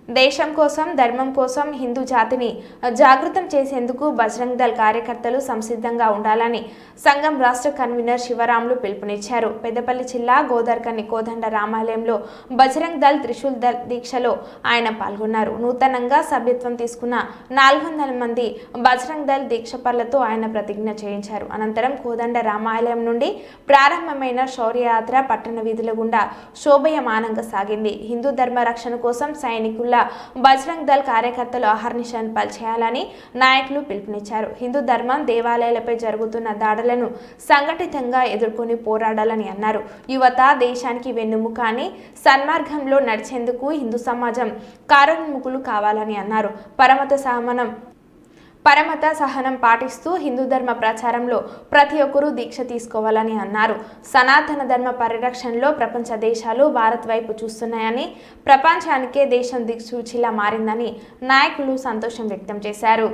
దేశం కోసం ధర్మం కోసం హిందూ జాతిని జాగృతం చేసేందుకు బజరంగ్ దళ్ కార్యకర్తలు సంసిద్ధంగా ఉండాలని సంఘం రాష్ట్ర కన్వీనర్ శివరాములు పిలుపునిచ్చారు. పెద్దపల్లి జిల్లా గోదార్కని కోదండ రామాలయంలో బజరంగ్ దళ్ త్రిశూల్ దళ్ దీక్షలో ఆయన పాల్గొన్నారు. నూతనంగా సభ్యత్వం తీసుకున్న 400 మంది బజరంగ్ దళ్ దీక్షపరులతో ఆయన ప్రతిజ్ఞ చేయించారు. అనంతరం కోదండ రామాలయం నుండి ప్రారంభమైన శౌర్యయాత్ర పట్టణ వీధుల గుండా శోభయమానంగా సాగింది. హిందూ ధర్మ రక్షణ కోసం సైనికుల బజరంగ్ దళ్ కార్యకర్తలు అహర్నిశలు పనిచేయాలని నాయకులు పిలుపునిచ్చారు. హిందూ ధర్మం దేవాలయాలపై జరుగుతున్న దాడులను సంఘటితంగా ఎదుర్కొని పోరాడాలని అన్నారు. యువత దేశానికి వెన్నుముక అని సన్మార్గంలో నడిచేందుకు హిందూ సమాజం కారోన్ముఖులు కావాలని అన్నారు. పరమత సహనం పాటిస్తూ హిందూ ధర్మ ప్రచారంలో ప్రతి ఒక్కరూ దీక్ష తీసుకోవాలని అన్నారు. సనాతన ధర్మ పరిరక్షణలో ప్రపంచ దేశాలు భారత్ వైపు చూస్తున్నాయని, ప్రపంచానికే దేశం దిక్సూచిలా మారిందని నాయకులు సంతోషం వ్యక్తం చేశారు.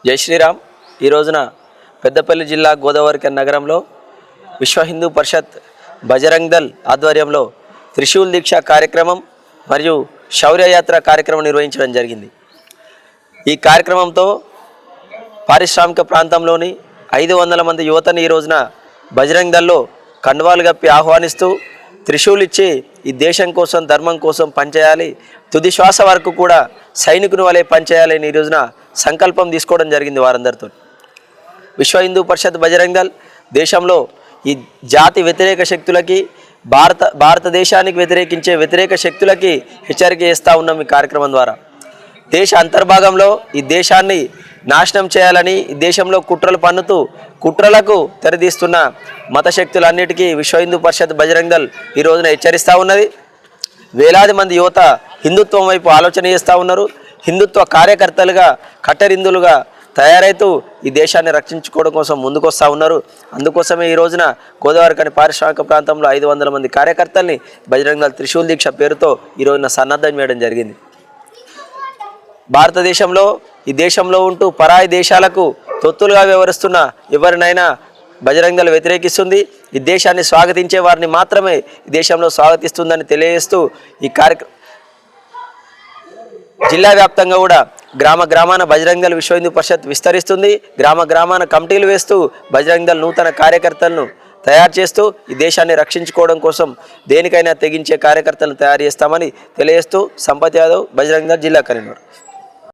జై శ్రీరామ్. ఈ రోజున పెద్దపల్లి జిల్లా గోదావరికని నగరంలో విశ్వ హిందూ పరిషత్ బజరంగ్ దళ్ ఆధ్వర్యంలో త్రిశూల్ దీక్ష కార్యక్రమం మరియు శౌర్యయాత్ర కార్యక్రమం నిర్వహించడం జరిగింది. ఈ కార్యక్రమంతో పారిశ్రామిక ప్రాంతంలోని 500 మంది యువతని ఈ రోజున బజరంగ్ దళ్లో కండువాలు కప్పి ఆహ్వానిస్తూ త్రిశూల్ ఇచ్చి ఈ దేశం కోసం ధర్మం కోసం పనిచేయాలి, తుది శ్వాస వరకు కూడా సైనికుని వలె పనిచేయాలని ఈ రోజున సంకల్పం తీసుకోవడం జరిగింది వారందరితో. విశ్వ హిందూ పరిషత్ బజరంగ్ దళ్ దేశంలో ఈ జాతి వ్యతిరేక శక్తులకి భారతదేశానికి వ్యతిరేకించే వ్యతిరేక శక్తులకి హెచ్చరిక చేస్తూ ఉన్నాం. ఈ కార్యక్రమం ద్వారా దేశ అంతర్భాగంలో ఈ దేశాన్ని నాశనం చేయాలని ఈ దేశంలో కుట్రలు పన్నుతూ కుట్రలకు తెరదీస్తున్న మత శక్తులన్నిటికీ విశ్వ హిందూ పరిషత్ బజరంగ్ దళ్ ఈ రోజున హెచ్చరిస్తూ ఉన్నది. వేలాది మంది యువత హిందుత్వం వైపు ఆలోచన చేస్తూ ఉన్నారు. హిందుత్వ కార్యకర్తలుగా కట్టరిందులుగా తయారైతూ ఈ దేశాన్ని రక్షించుకోవడం కోసం ముందుకు వస్తూ ఉన్నారు. అందుకోసమే ఈ రోజున గోదావరికని పారిశ్రామిక ప్రాంతంలో 500 మంది కార్యకర్తల్ని బజరంగ్ దళ్ త్రిశూల్ దీక్ష పేరుతో ఈ రోజున సన్నద్ధం చేయడం జరిగింది. భారతదేశంలో ఈ దేశంలో ఉంటూ పరాయి దేశాలకు తొత్తులుగా వ్యవహరిస్తున్న ఎవరినైనా బజరంగ్ దళ్ వ్యతిరేకిస్తుంది. ఈ దేశాన్ని స్వాగతించే వారిని మాత్రమే ఈ దేశంలో స్వాగతిస్తుందని తెలియజేస్తూ ఈ జిల్లా వ్యాప్తంగా కూడా గ్రామాన బజరంగ్ దళ్ విశ్వ హిందూ పరిషత్ విస్తరిస్తుంది. గ్రామాన కమిటీలు వేస్తూ బజరంగ్ దళ్ నూతన కార్యకర్తలను తయారు చేస్తూ ఈ దేశాన్ని రక్షించుకోవడం కోసం దేనికైనా తెగించే కార్యకర్తలను తయారు చేస్తామని తెలియజేస్తూ సంపత్ యాదవ్, బజరంగ్ దళ్ జిల్లా కన్వీనర్.